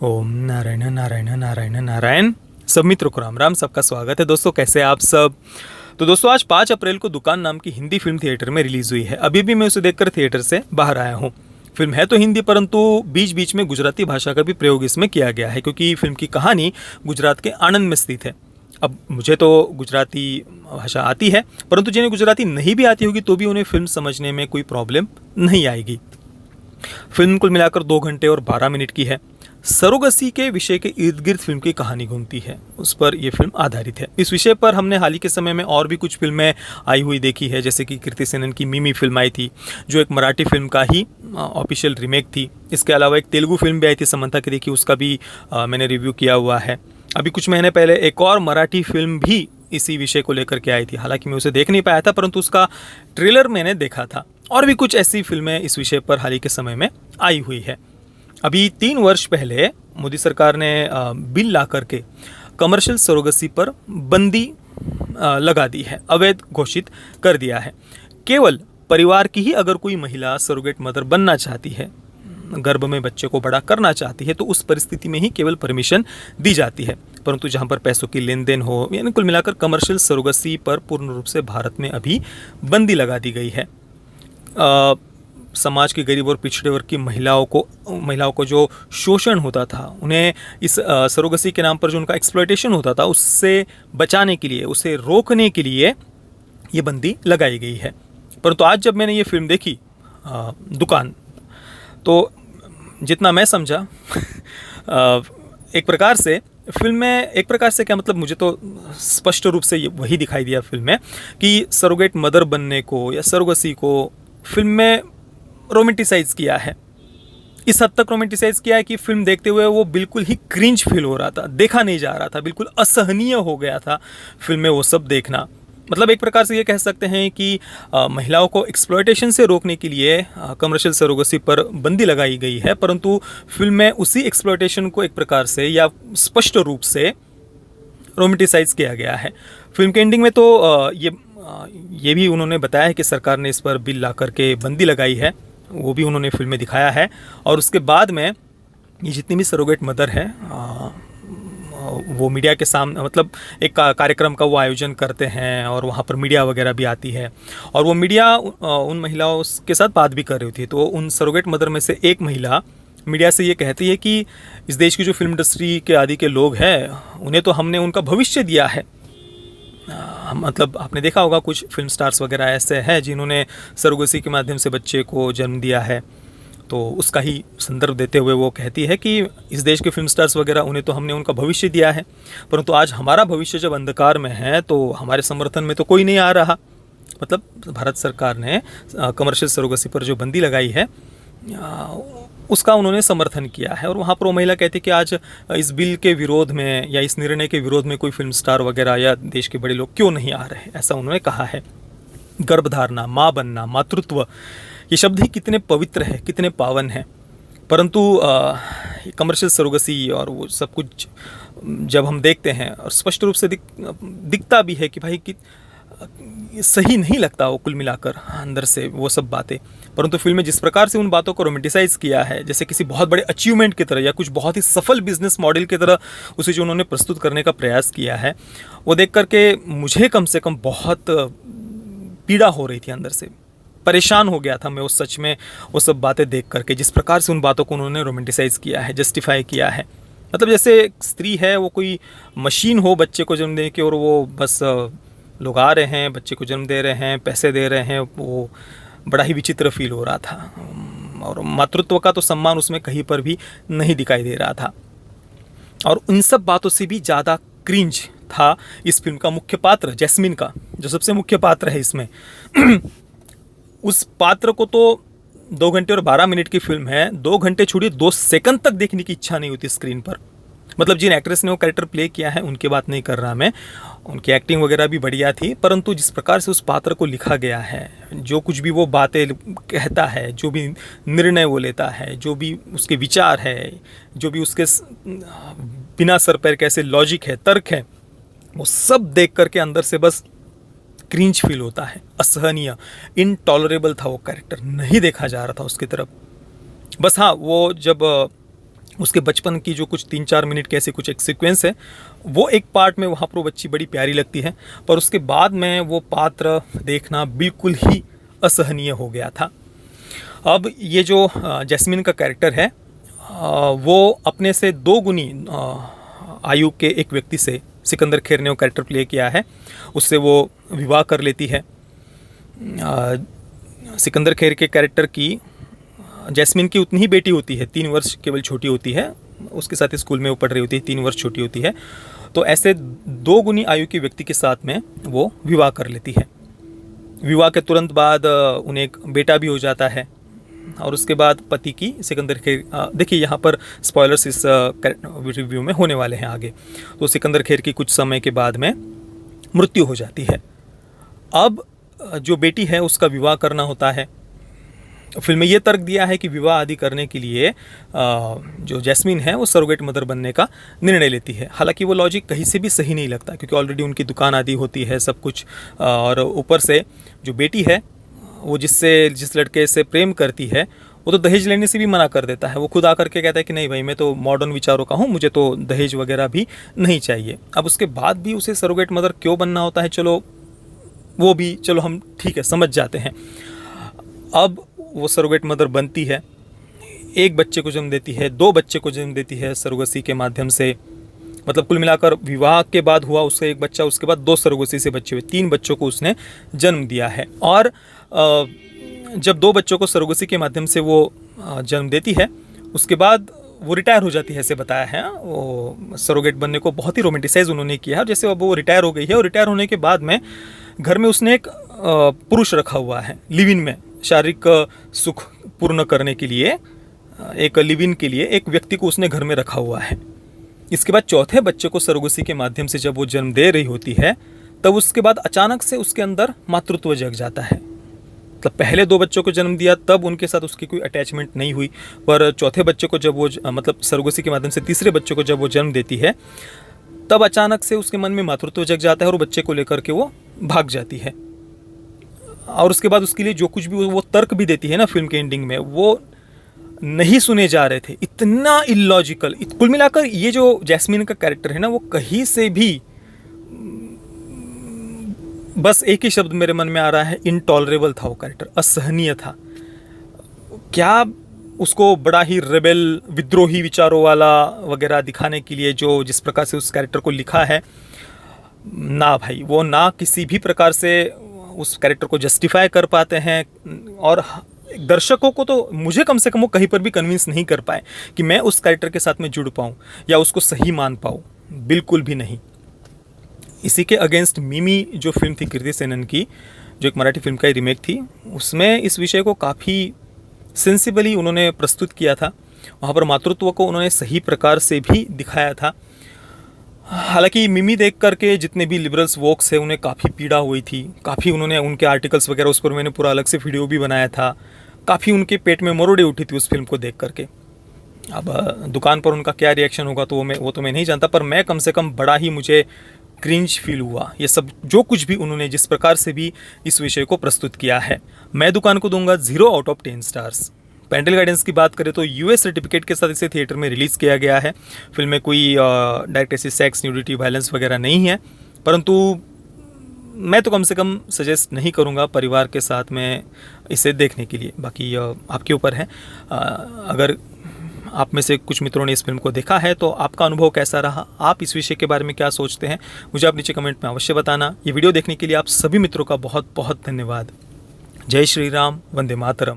ओम नारायण नारायण नारायण नारायण। सब मित्रों को राम राम, सबका स्वागत है। दोस्तों कैसे हैं आप सब। तो दोस्तों आज 5 अप्रैल को दुकान नाम की हिंदी फिल्म थिएटर में रिलीज हुई है। अभी भी मैं उसे देखकर थिएटर से बाहर आया हूँ। फिल्म है तो हिंदी, परंतु बीच बीच में गुजराती भाषा का भी प्रयोग इसमें किया गया है, क्योंकि फिल्म की कहानी गुजरात के आणंद में स्थित है। अब मुझे तो गुजराती भाषा आती है, परंतु जिन्हें गुजराती नहीं भी आती होगी तो भी उन्हें फिल्म समझने में कोई प्रॉब्लम नहीं आएगी। फिल्म कुल मिलाकर 2 घंटे और 12 मिनट की है। सरोगसी के विषय के इर्द गिर्द फिल्म की कहानी घूमती है, उस पर यह फिल्म आधारित है। इस विषय पर हमने हाल ही के समय में और भी कुछ फिल्में आई हुई देखी है, जैसे कि कीर्ति सेनन की मिमी फिल्म आई थी, जो एक मराठी फिल्म का ही ऑफिशियल रीमेक थी। इसके अलावा एक तेलुगु फिल्म भी आई थी समंथा की, देखी, उसका भी मैंने रिव्यू किया हुआ है। अभी कुछ महीने पहले एक और मराठी फिल्म भी इसी विषय को लेकर के आई थी। हालांकि मैं उसे देख नहीं पाया था, परंतु उसका ट्रेलर मैंने देखा था। और भी कुछ ऐसी फिल्में इस विषय पर हाल ही के समय में आई हुई है। अभी 3 वर्ष पहले मोदी सरकार ने बिल ला करके कमर्शियल सरोगसी पर बंदी लगा दी है, अवैध घोषित कर दिया है। केवल परिवार की ही अगर कोई महिला सरोगेट मदर बनना चाहती है, गर्भ में बच्चे को बड़ा करना चाहती है, तो उस परिस्थिति में ही केवल परमिशन दी जाती है। परंतु जहां पर पैसों की लेन देन हो, यानी कुल मिलाकर कमर्शियल सरोगसी पर पूर्ण रूप से भारत में अभी बंदी लगा दी गई है। समाज की गरीब और पिछड़े वर्ग की महिलाओं को जो शोषण होता था, उन्हें इस सरोगसी के नाम पर जो उनका एक्सप्लॉयटेशन होता था, उससे बचाने के लिए, उसे रोकने के लिए ये बंदी लगाई गई है। परंतु आज जब मैंने ये फिल्म देखी दुकान, तो जितना मैं समझा एक प्रकार से फिल्म में, एक प्रकार से क्या मतलब, मुझे तो स्पष्ट रूप से ये वही दिखाई दिया फिल्म में कि सरोगेट मदर बनने को या सरोगसी को फिल्म में रोमेंटिसाइज किया है। इस हद तक रोमेंटिसाइज किया है कि फिल्म देखते हुए वो बिल्कुल ही क्रिंज फील हो रहा था, देखा नहीं जा रहा था, बिल्कुल असहनीय हो गया था फिल्म में वो सब देखना। मतलब एक प्रकार से ये कह सकते हैं कि महिलाओं को एक्सप्लॉयटेशन से रोकने के लिए कमर्शियल सरोगसी पर बंदी लगाई गई है, परंतु फिल्म में उसी एक्सप्लॉयटेशन को एक प्रकार से या स्पष्ट रूप से रोमेंटिसाइज किया गया है। फिल्म के एंडिंग में तो ये भी उन्होंने बताया है कि सरकार ने इस पर बिल ला करके बंदी लगाई है, वो भी उन्होंने फिल्म में दिखाया है। और उसके बाद में ये जितनी भी सरोगेट मदर है वो मीडिया के सामने, मतलब एक कार्यक्रम का वो आयोजन करते हैं और वहाँ पर मीडिया वगैरह भी आती है, और वो मीडिया उन महिलाओं के साथ बात भी कर रही थी। तो उन सरोगेट मदर में से एक महिला मीडिया से ये कहती है कि इस देश की जो फिल्म इंडस्ट्री के आदि के लोग हैं, उन्हें तो हमने उनका भविष्य दिया है। मतलब आपने देखा होगा कुछ फिल्म स्टार्स वगैरह ऐसे हैं जिन्होंने सरोगसी के माध्यम से बच्चे को जन्म दिया है, तो उसका ही संदर्भ देते हुए वो कहती है कि इस देश के फिल्म स्टार्स वगैरह, उन्हें तो हमने उनका भविष्य दिया है, परंतु आज हमारा भविष्य जब अंधकार में है तो हमारे समर्थन में तो कोई नहीं आ रहा। मतलब भारत सरकार ने कमर्शियल सरोगसी पर जो बंदी लगाई है उसका उन्होंने समर्थन किया है। और वहाँ पर वो महिला कहती है कि आज इस बिल के विरोध में या इस निर्णय के विरोध में कोई फिल्म स्टार वगैरह या देश के बड़े लोग क्यों नहीं आ रहे, ऐसा उन्होंने कहा है। गर्भधारणा, माँ बनना, मातृत्व, ये शब्द ही कितने पवित्र है, कितने पावन हैं, परंतु कमर्शियल सरोगसी और वो सब कुछ जब हम देखते हैं और स्पष्ट रूप से दिखता भी है कि भाई कि सही नहीं लगता वो कुल मिलाकर अंदर से वो सब बातें। परंतु फिल्म में जिस प्रकार से उन बातों को रोमेंटिसाइज किया है, जैसे किसी बहुत बड़े अचीवमेंट की तरह या कुछ बहुत ही सफल बिजनेस मॉडल की तरह उसे जो उन्होंने प्रस्तुत करने का प्रयास किया है, वो देख करके मुझे कम से कम बहुत पीड़ा हो रही थी, अंदर से परेशान हो गया था मैं उस सच में वो सब बातें देख करके, जिस प्रकार से उन बातों को उन्होंने रोमेंटिसाइज किया है, जस्टिफाई किया है। मतलब जैसे एक स्त्री है, वो कोई मशीन हो बच्चे को जन्म देने की, और वो बस लोग आ रहे हैं, बच्चे को जन्म दे रहे हैं, पैसे दे रहे हैं, वो बड़ा ही विचित्र फील हो रहा था। और मातृत्व का तो सम्मान उसमें कहीं पर भी नहीं दिखाई दे रहा था। और उन सब बातों से भी ज़्यादा क्रिंज था इस फिल्म का मुख्य पात्र जैस्मिन का, जो सबसे मुख्य पात्र है इसमें। उस पात्र को तो 2 घंटे और 12 मिनट की फिल्म है, 2 घंटे छोड़िए 2 सेकंड तक देखने की इच्छा नहीं होती स्क्रीन पर। मतलब जिन एक्ट्रेस ने वो कैरेक्टर प्ले किया है उनकी बात नहीं कर रहा मैं, उनकी एक्टिंग वगैरह भी बढ़िया थी, परंतु जिस प्रकार से उस पात्र को लिखा गया है, जो कुछ भी वो बातें कहता है, जो भी निर्णय वो लेता है, जो भी उसके विचार है, जो भी उसके बिना सर पैर कैसे लॉजिक है, तर्क है, वो सब देख करके अंदर से बस क्रिंज फील होता है, असहनीय, इनटॉलरेबल था वो कैरेक्टर, नहीं देखा जा रहा था उसकी तरफ। बस हाँ, वो जब उसके बचपन की जो कुछ 3-4 मिनट के ऐसे कुछ एक सीक्वेंस है, वो एक पार्ट में वहाँ पर वो बच्ची बड़ी प्यारी लगती है, पर उसके बाद में वो पात्र देखना बिल्कुल ही असहनीय हो गया था। अब ये जो जैस्मिन का कैरेक्टर है, वो अपने से 2 गुनी आयु के एक व्यक्ति से, सिकंदर खेर ने वो कैरेक्टर प्ले किया है, उससे वो विवाह कर लेती है। सिकंदर खेर के कैरेक्टर की जैस्मिन की उतनी ही बेटी होती है, 3 वर्ष केवल छोटी होती है, उसके साथ स्कूल में वो पढ़ रही होती है, 3 वर्ष छोटी होती है। तो ऐसे 2 गुनी आयु के व्यक्ति के साथ में वो विवाह कर लेती है। विवाह के तुरंत बाद उन्हें एक बेटा भी हो जाता है, और उसके बाद पति की सिकंदर खेर, देखिए यहाँ पर स्पॉयलर्स इस रिव्यू में होने वाले हैं आगे, तो सिकंदर खेर की कुछ समय के बाद में मृत्यु हो जाती है। अब जो बेटी है उसका विवाह करना होता है। फिल्म में ये तर्क दिया है कि विवाह आदि करने के लिए जो जैस्मिन है वो सरोगेट मदर बनने का निर्णय लेती है। हालांकि वो लॉजिक कहीं से भी सही नहीं लगता, क्योंकि ऑलरेडी उनकी दुकान आदि होती है सब कुछ, और ऊपर से जो बेटी है वो जिस लड़के से प्रेम करती है वो तो दहेज लेने से भी मना कर देता है। वो खुद आकर के कहता है कि नहीं भाई, मैं तो मॉडर्न विचारों का हूँ, मुझे तो दहेज वगैरह भी नहीं चाहिए। अब उसके बाद भी उसे सरोगेट मदर क्यों बनना होता है, चलो वो भी चलो हम ठीक है समझ जाते हैं। अब वो सरोगेट मदर बनती है, 1 बच्चे को जन्म देती है, 2 बच्चे को जन्म देती है सरोगेसी के माध्यम से, मतलब कुल मिलाकर विवाह के बाद हुआ उसका 1 बच्चा, उसके बाद 2 सरोगेसी से बच्चे हुए, 3 बच्चों को उसने जन्म दिया है। और जब 2 बच्चों को सरोगेसी के माध्यम से वो जन्म देती है, उसके बाद वो रिटायर हो जाती है, ऐसे बताया है। वो सरोगेट बनने को बहुत ही रोमांटिसाइज उन्होंने किया है। जैसे अब वो रिटायर हो गई है, और रिटायर होने के बाद में घर में उसने एक पुरुष रखा हुआ है लिव इन में, शारीरिक सुख पूर्ण करने के लिए, एक लिव इन के लिए एक व्यक्ति को उसने घर में रखा हुआ है। इसके बाद 4थे बच्चे को सरोगेसी के माध्यम से जब वो जन्म दे रही होती है, तब उसके बाद अचानक से उसके अंदर मातृत्व जग जाता है। मतलब पहले 2 बच्चों को जन्म दिया तब उनके साथ उसकी कोई अटैचमेंट नहीं हुई, पर 4थे बच्चे को जब वो मतलब सरोगेसी के माध्यम से 3रे बच्चे को जब वो जन्म देती है, तब अचानक से उसके मन में मातृत्व जग जाता है और बच्चे को लेकर के वो भाग जाती है। और उसके बाद उसके लिए जो कुछ भी वो तर्क भी देती है ना फिल्म के एंडिंग में, वो नहीं सुने जा रहे थे, इतना इलॉजिकल। कुल मिलाकर ये जो जैस्मिन का कैरेक्टर है ना, वो कहीं से भी, बस एक ही शब्द मेरे मन में आ रहा है, इनटॉलरेबल था वो कैरेक्टर, असहनीय था। क्या उसको बड़ा ही रेबेल, विद्रोही विचारों वाला वगैरह दिखाने के लिए जो जिस प्रकार से उस कैरेक्टर को लिखा है ना भाई, वो ना किसी भी प्रकार से उस कैरेक्टर को जस्टिफाई कर पाते हैं, और दर्शकों को तो, मुझे कम से कम वो कहीं पर भी कन्विंस नहीं कर पाए कि मैं उस कैरेक्टर के साथ में जुड़ पाऊँ या उसको सही मान पाऊँ, बिल्कुल भी नहीं। इसी के अगेंस्ट मिमी जो फिल्म थी कीर्ति सेनन की, जो एक मराठी फिल्म का ही रीमेक थी, उसमें इस विषय को काफ़ी सेंसिबली उन्होंने प्रस्तुत किया था। वहाँ पर मातृत्व को उन्होंने सही प्रकार से भी दिखाया था। हालांकि मिमी देख करके जितने भी लिबरल्स वोक्स हैं उन्हें काफ़ी पीड़ा हुई थी, काफ़ी उन्होंने उनके आर्टिकल्स वगैरह, उस पर मैंने पूरा अलग से वीडियो भी बनाया था, काफ़ी उनके पेट में मरोड़े उठी थी उस फिल्म को देख करके। अब दुकान पर उनका क्या रिएक्शन होगा तो वो तो मैं नहीं जानता, पर मैं कम से कम बड़ा ही मुझे क्रिंज फील हुआ ये सब जो कुछ भी उन्होंने जिस प्रकार से भी इस विषय को प्रस्तुत किया है। मैं दुकान को दूंगा 0 out of 10 stars. Parental guidance की बात करें तो यूएस सर्टिफिकेट के साथ इसे थिएटर में रिलीज़ किया गया है। फिल्म में कोई डायरेक्ट ऐसी सेक्स, न्यूडिटी, वायलेंस वगैरह नहीं है, परंतु मैं तो कम से कम सजेस्ट नहीं करूंगा परिवार के साथ में इसे देखने के लिए। बाकी आपके ऊपर है। अगर आप में से कुछ मित्रों ने इस फिल्म को देखा है तो आपका अनुभव कैसा रहा, आप इस विषय के बारे में क्या सोचते हैं, मुझे आप नीचे कमेंट में अवश्य बताना। ये वीडियो देखने के लिए आप सभी मित्रों का बहुत बहुत धन्यवाद। जय श्री राम, वंदे मातरम।